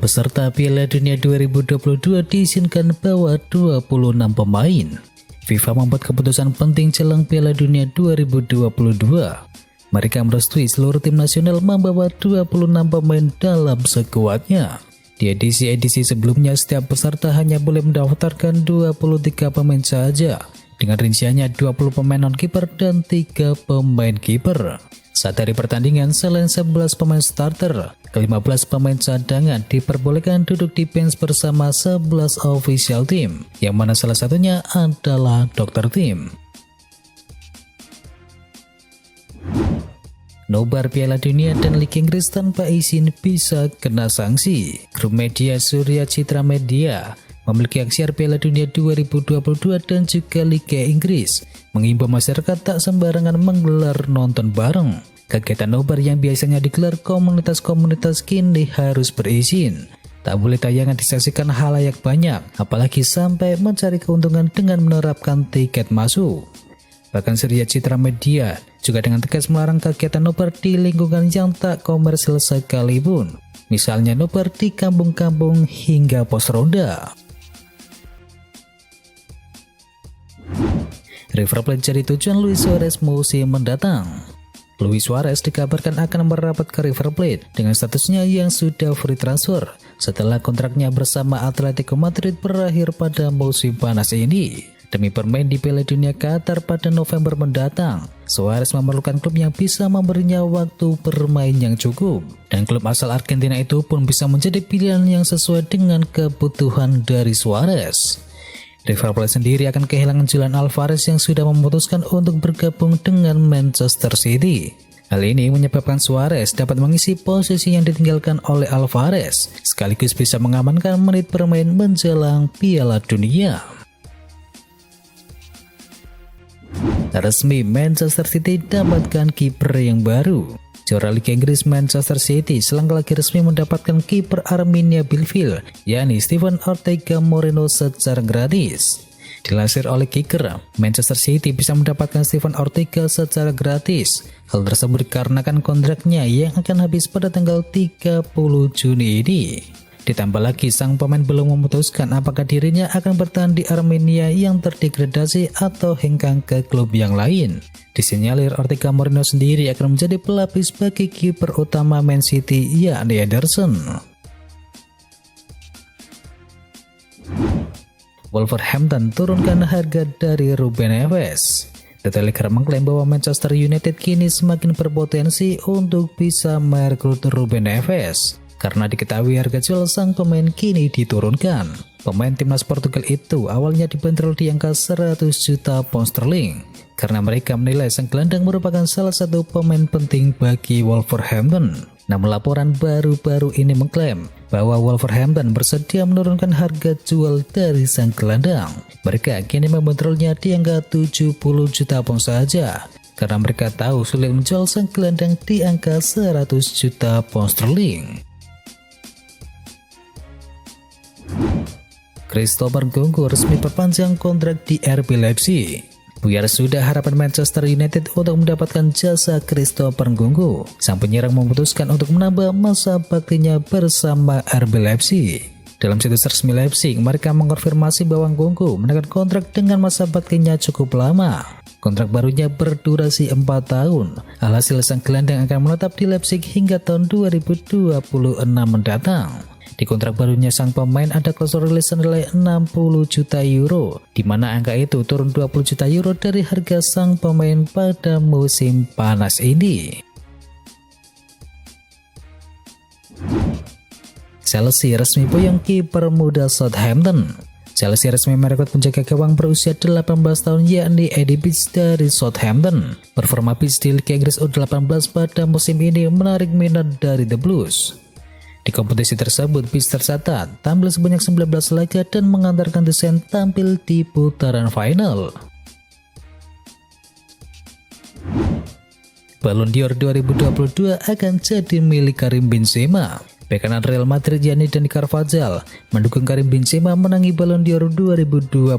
Peserta Piala Dunia 2022 diizinkan bawa 26 pemain. FIFA membuat keputusan penting jelang Piala Dunia 2022. Mereka merestui seluruh tim nasional membawa 26 pemain dalam skuadnya. Di edisi-edisi sebelumnya, setiap peserta hanya boleh mendaftarkan 23 pemain saja, dengan rinciannya 20 pemain non-kiper dan 3 pemain kiper. Saat hari pertandingan, selain 11 pemain starter, ke-15 pemain cadangan diperbolehkan duduk di bench bersama 11 official team, yang mana salah satunya adalah dokter tim. Nobar Piala Dunia dan Liga Inggris tanpa izin bisa kena sanksi. Grup media Surya Citra Media memiliki hak siar Piala Dunia 2022 dan juga Liga Inggris mengimbau masyarakat tak sembarangan menggelar nonton bareng. Kegiatan nobar yang biasanya digelar komunitas-komunitas kini harus berizin. Tak boleh tayangan disaksikan halayak banyak, apalagi sampai mencari keuntungan dengan menerapkan tiket masuk. Bahkan Surya Citra Media juga dengan tegas melarang kegiatan nobar di lingkungan yang tak komersil sekalipun. Misalnya nobar di kampung-kampung hingga pos ronda. River Plate jadi tujuan Luis Suarez musim mendatang. Luis Suarez dikabarkan akan merapat ke River Plate dengan statusnya yang sudah free transfer setelah kontraknya bersama Atletico Madrid berakhir pada musim panas ini. Demi bermain di Piala Dunia Qatar pada November mendatang, Suarez memerlukan klub yang bisa memberinya waktu bermain yang cukup. Dan klub asal Argentina itu pun bisa menjadi pilihan yang sesuai dengan kebutuhan dari Suarez. River Plate sendiri akan kehilangan Julian Alvarez yang sudah memutuskan untuk bergabung dengan Manchester City. Hal ini menyebabkan Suarez dapat mengisi posisi yang ditinggalkan oleh Alvarez, sekaligus bisa mengamankan menit bermain menjelang Piala Dunia. Resmi Manchester City dapatkan kiper yang baru. Juara Liga Inggris Manchester City selangkah lagi resmi mendapatkan kiper Arminia Bielefeld, yakni Steven Ortega Moreno secara gratis. Dilansir oleh Kicker, Manchester City bisa mendapatkan Steven Ortega secara gratis. Hal tersebut dikarenakan kontraknya yang akan habis pada tanggal 30 Juni ini. Ditambah lagi, sang pemain belum memutuskan apakah dirinya akan bertahan di Armenia yang terdegradasi atau hengkang ke klub yang lain. Disinyalir Ortega Moreno sendiri akan menjadi pelapis bagi kiper utama Man City, yakni Ederson. Wolverhampton turunkan harga dari Ruben Neves. The Telegraph mengklaim bahwa Manchester United kini semakin berpotensi untuk bisa merekrut Ruben Neves, karena diketahui harga jual sang pemain kini diturunkan. Pemain timnas Portugal itu awalnya dibanderol di angka 100 juta pound sterling, karena mereka menilai sang gelandang merupakan salah satu pemain penting bagi Wolverhampton. Namun laporan baru-baru ini mengklaim bahwa Wolverhampton bersedia menurunkan harga jual dari sang gelandang. Mereka kini membanderolnya di angka 70 juta pound saja, karena mereka tahu sulit menjual sang gelandang di angka 100 juta pound sterling. Christopher Nkunku resmi perpanjang kontrak di RB Leipzig. Buyar sudah harapan Manchester United untuk mendapatkan jasa Christopher Nkunku. Sang penyerang memutuskan untuk menambah masa baktinya bersama RB Leipzig. Dalam situs resmi Leipzig, mereka mengkonfirmasi bahwa Nkunku mendapat kontrak dengan masa baktinya cukup lama. Kontrak barunya berdurasi 4 tahun. Alhasil sang gelandang akan menetap di Leipzig hingga tahun 2026 mendatang. Di kontrak barunya sang pemain ada klausul rilis senilai 60 juta euro, di mana angka itu turun 20 juta euro dari harga sang pemain pada musim panas ini. Chelsea resmi boyong kiper muda Southampton. Chelsea resmi merekrut penjaga gawang berusia 18 tahun yakni Eddie Beach dari Southampton. Performa Beach di Liga Inggris U18 pada musim ini menarik minat dari The Blues. Di kompetisi tersebut, Beach tercatat tampil sebanyak 19 laga dan mengantarkan The Saints tampil di putaran final. Ballon d'Or 2022 akan jadi milik Karim Benzema. Bek kanan Real Madrid yakni Dani Carvajal mendukung Karim Benzema menangi Ballon d'Or 2022.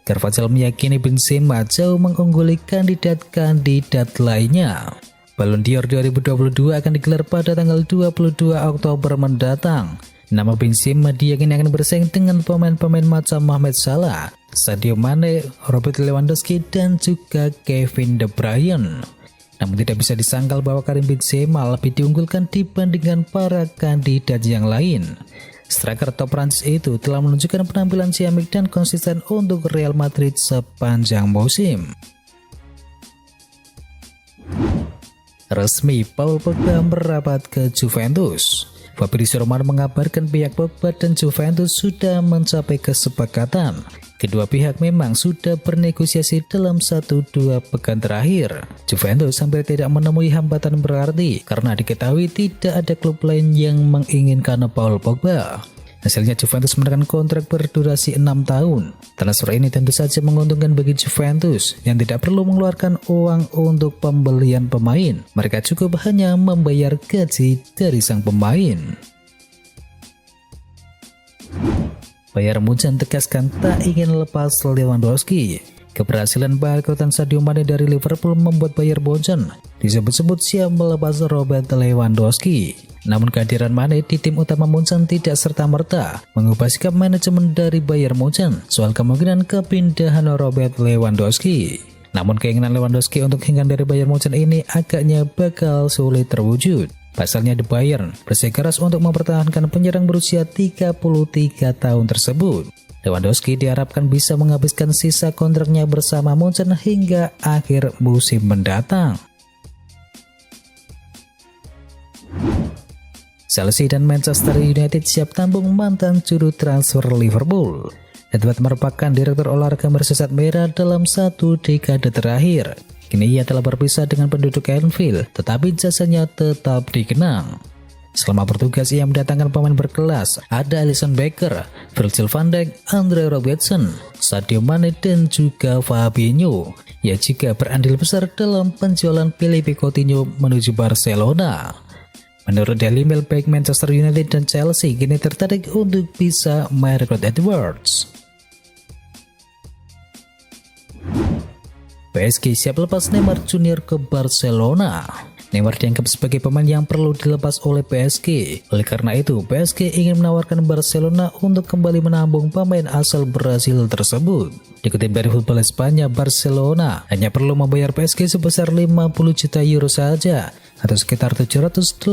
Carvajal meyakini Benzema jauh mengungguli kandidat-kandidat lainnya. Ballon d'Or 2022 akan digelar pada tanggal 22 Oktober mendatang. Nama Benzema diyakini akan bersaing dengan pemain-pemain macam Mohamed Salah, Sadio Mane, Robert Lewandowski, dan juga Kevin De Bruyne. Namun tidak bisa disangkal bahwa Karim Benzema lebih diunggulkan dibandingkan para kandidat yang lain. Striker top Prancis itu telah menunjukkan penampilan ciamik dan konsisten untuk Real Madrid sepanjang musim. Resmi, Paul Pogba merapat ke Juventus. Fabrizio Romano mengabarkan pihak Pogba dan Juventus sudah mencapai kesepakatan. Kedua pihak memang sudah bernegosiasi dalam 1-2 pekan terakhir. Juventus hampir tidak menemui hambatan berarti karena diketahui tidak ada klub lain yang menginginkan Paul Pogba. Hasilnya Juventus menekan kontrak berdurasi 6 tahun. Transfer ini tentu saja menguntungkan bagi Juventus yang tidak perlu mengeluarkan uang untuk pembelian pemain. Mereka cukup hanya membayar gaji dari sang pemain. Bayern Munchen tegaskan tak ingin lepas Lewandowski. Keberhasilan bangkrutan Sadio Mane dari Liverpool membuat Bayern Munchen disebut-sebut siap melepas Robert Lewandowski. Namun kehadiran Mane di tim utama Munchen tidak serta-merta mengubah sikap manajemen dari Bayern Munchen soal kemungkinan kepindahan Robert Lewandowski. Namun keinginan Lewandowski untuk hengkang dari Bayern Munchen ini agaknya bakal sulit terwujud. Pasalnya The Bayern bersikeras untuk mempertahankan penyerang berusia 33 tahun tersebut. Lewandowski diharapkan bisa menghabiskan sisa kontraknya bersama Munchen hingga akhir musim mendatang. Chelsea dan Manchester United siap tampung mantan juru transfer Liverpool. Edward merupakan direktur olahraga Merseyside Merah dalam 1 dekade terakhir. Kini ia telah berpisah dengan penduduk Anfield, tetapi jasanya tetap dikenang. Selama bertugas ia mendatangkan pemain berkelas, ada Alisson Becker, Virgil van Dijk, Andre Robertson, Sadio Mane, dan juga Fabinho. Ia juga berandil besar dalam penjualan Philippe Coutinho menuju Barcelona. Menurut Daily Mail, baik Manchester United dan Chelsea kini tertarik untuk bisa merekrut Edwards. PSG siap lepas Neymar Junior ke Barcelona. Neymar dianggap sebagai pemain yang perlu dilepas oleh PSG. Oleh karena itu, PSG ingin menawarkan Barcelona untuk kembali menambung pemain asal Brasil tersebut. Dikutip dari Football Espanya, Barcelona hanya perlu membayar PSG sebesar 50 juta euro saja, atau sekitar 781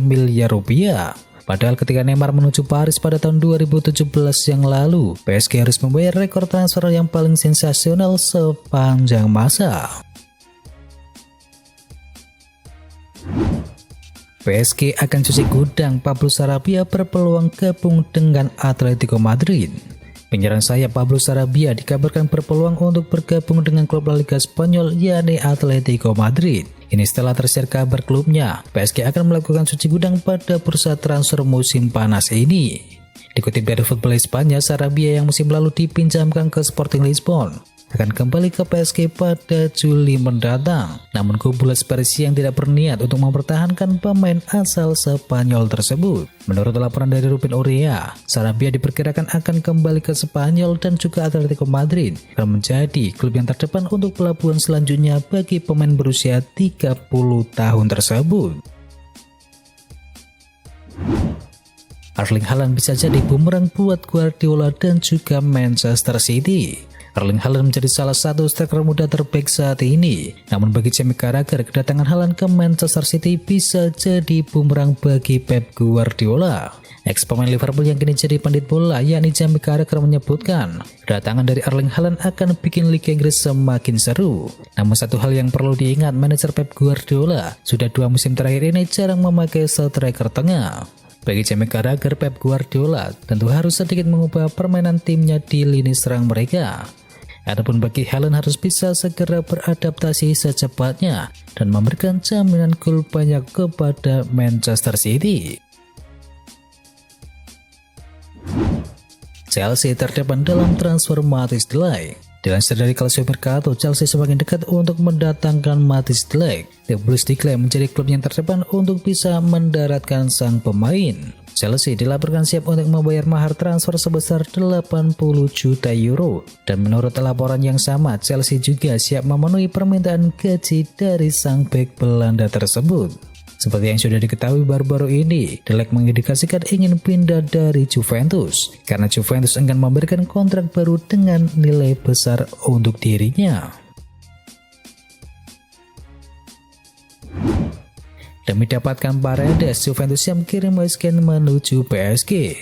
miliar rupiah. Padahal ketika Neymar menuju Paris pada tahun 2017 yang lalu, PSG harus membayar rekor transfer yang paling sensasional sepanjang masa. PSG akan cuci gudang, Pablo Sarabia berpeluang gabung dengan Atletico Madrid. Penyerang sayap Pablo Sarabia dikabarkan berpeluang untuk bergabung dengan klub La Liga Spanyol yakni Atletico Madrid. Ini setelah tersiar kabar klubnya, PSG akan melakukan cuci gudang pada bursa transfer musim panas ini. Dikutip dari Football Espanya, Sarabia yang musim lalu dipinjamkan ke Sporting Lisbon akan kembali ke PSG pada Juli mendatang. Namun kubu Las Persia yang tidak berniat untuk mempertahankan pemain asal Spanyol tersebut. Menurut laporan dari Rubén Urea, Sarabia diperkirakan akan kembali ke Spanyol dan juga Atletico Madrid akan menjadi klub yang terdepan untuk pelabuhan selanjutnya bagi pemain berusia 30 tahun tersebut. Erling Haaland bisa jadi bumerang buat Guardiola dan juga Manchester City. Erling Haaland menjadi salah satu striker muda terbaik saat ini. Namun bagi Jamie Carragher, kedatangan Haaland ke Manchester City bisa jadi bumerang bagi Pep Guardiola. Ex-pemain Liverpool yang kini jadi pandit bola yakni Jamie Carragher menyebutkan, kedatangan dari Erling Haaland akan bikin Liga Inggris semakin seru. Namun satu hal yang perlu diingat, manajer Pep Guardiola sudah 2 musim terakhir ini jarang memakai striker tengah. Bagi Jamie Carragher, Pep Guardiola tentu harus sedikit mengubah permainan timnya di lini serang mereka. Adapun bagi Haaland harus bisa segera beradaptasi secepatnya dan memberikan jaminan gol banyak kepada Manchester City. Chelsea terdepan dalam transfer Matthijs de Ligt. Dilansir dari Calcio Mercato, Chelsea semakin dekat untuk mendatangkan Matthijs de Ligt. The Blues diklaim menjadi klub yang terdepan untuk bisa mendaratkan sang pemain. Chelsea dilaporkan siap untuk membayar mahar transfer sebesar 80 juta euro. Dan menurut laporan yang sama, Chelsea juga siap memenuhi permintaan gaji dari sang bek Belanda tersebut. Seperti yang sudah diketahui baru-baru ini, De Ligt mengindikasikan ingin pindah dari Juventus karena Juventus enggan memberikan kontrak baru dengan nilai besar untuk dirinya. Demi dapatkan Paredes, Juventus yang kirim Moise menuju PSG.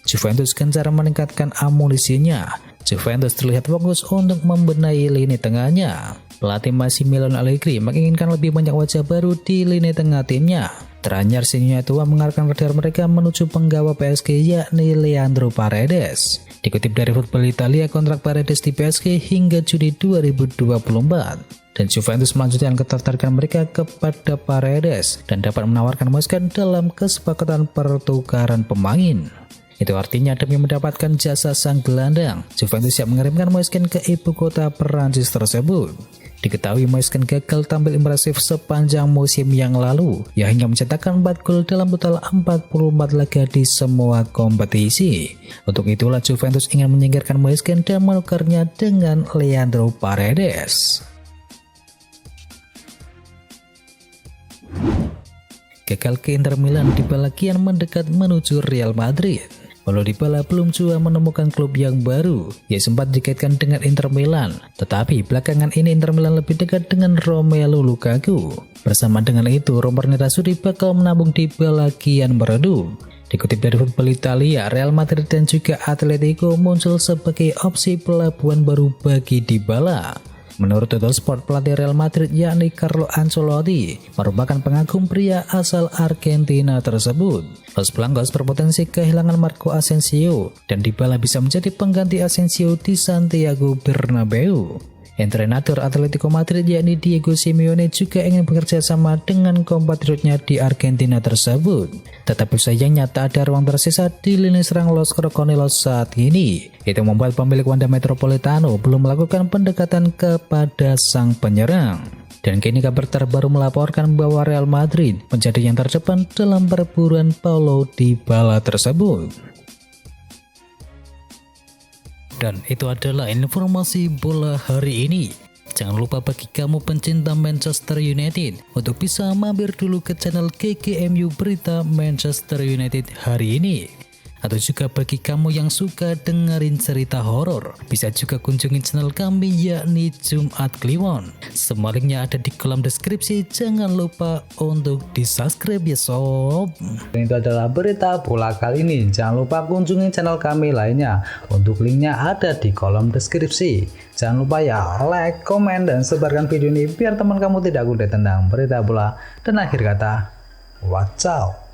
Juventus gencar meningkatkan amunisinya. Juventus terlihat fokus untuk membenahi lini tengahnya. Pelatih Massimiliano Allegri menginginkan lebih banyak wajah baru di lini tengah timnya. Teranyar senior tua mengarahkan radar mereka menuju penggawa PSG yakni Leandro Paredes. Dikutip dari Football Italia, kontrak Paredes di PSG hingga Juni 2024. Dan Juventus melanjutkan ketertarikan mereka kepada Paredes dan dapat menawarkan Moise dalam kesepakatan pertukaran pemain. Itu artinya demi mendapatkan jasa sang gelandang, Juventus siap mengirimkan Moise ke ibu kota Perancis tersebut. Diketahui Moise gagal tampil impresif sepanjang musim yang lalu, ia hingga mencetakkan 4 gol dalam total 44 laga di semua kompetisi. Untuk itulah Juventus ingin menyingkirkan Moise dan menukarnya dengan Leandro Paredes. Gagal ke Inter Milan, Dybala kian mendekat menuju Real Madrid. Walau Dybala belum juga menemukan klub yang baru, ia sempat dikaitkan dengan Inter Milan. Tetapi belakangan ini Inter Milan lebih dekat dengan Romelu Lukaku. Bersama dengan itu, rumor Nerazzurri bakal menabung Dybala kian meredup. Dikutip dari Football Italia, Real Madrid dan juga Atletico muncul sebagai opsi pelabuhan baru bagi Dybala. Menurut Tuttosport, pelatih Real Madrid yakni Carlo Ancelotti merupakan pengagum pria asal Argentina tersebut. Los Blancos berpotensi kehilangan Marco Asensio dan Dybala bisa menjadi pengganti Asensio di Santiago Bernabeu. Entrenator Atletico Madrid yakni Diego Simeone juga ingin bekerja sama dengan kompatriotnya di Argentina tersebut. Tetapi sayangnya tak ada ruang tersisa di lini serang Los Crocodilos saat ini. Itu membuat pemilik Wanda Metropolitano belum melakukan pendekatan kepada sang penyerang. Dan kini kabar terbaru melaporkan bahwa Real Madrid menjadi yang terdepan dalam perburuan Paulo Dybala tersebut. Dan itu adalah informasi bola hari ini. Jangan lupa bagi kamu pencinta Manchester United untuk bisa mampir dulu ke channel GGMU Berita Manchester United hari ini. Atau juga bagi kamu yang suka dengerin cerita horor, bisa juga kunjungi channel kami yakni Jumat Kliwon. Semua linknya ada di kolom deskripsi, jangan lupa untuk di subscribe ya sob. Itu adalah berita bola kali ini. Jangan lupa kunjungi channel kami lainnya. Untuk linknya ada di kolom deskripsi. Jangan lupa ya like, komen, dan sebarkan video ini biar teman kamu tidak kudet tentang berita bola. Dan akhir kata, wacau.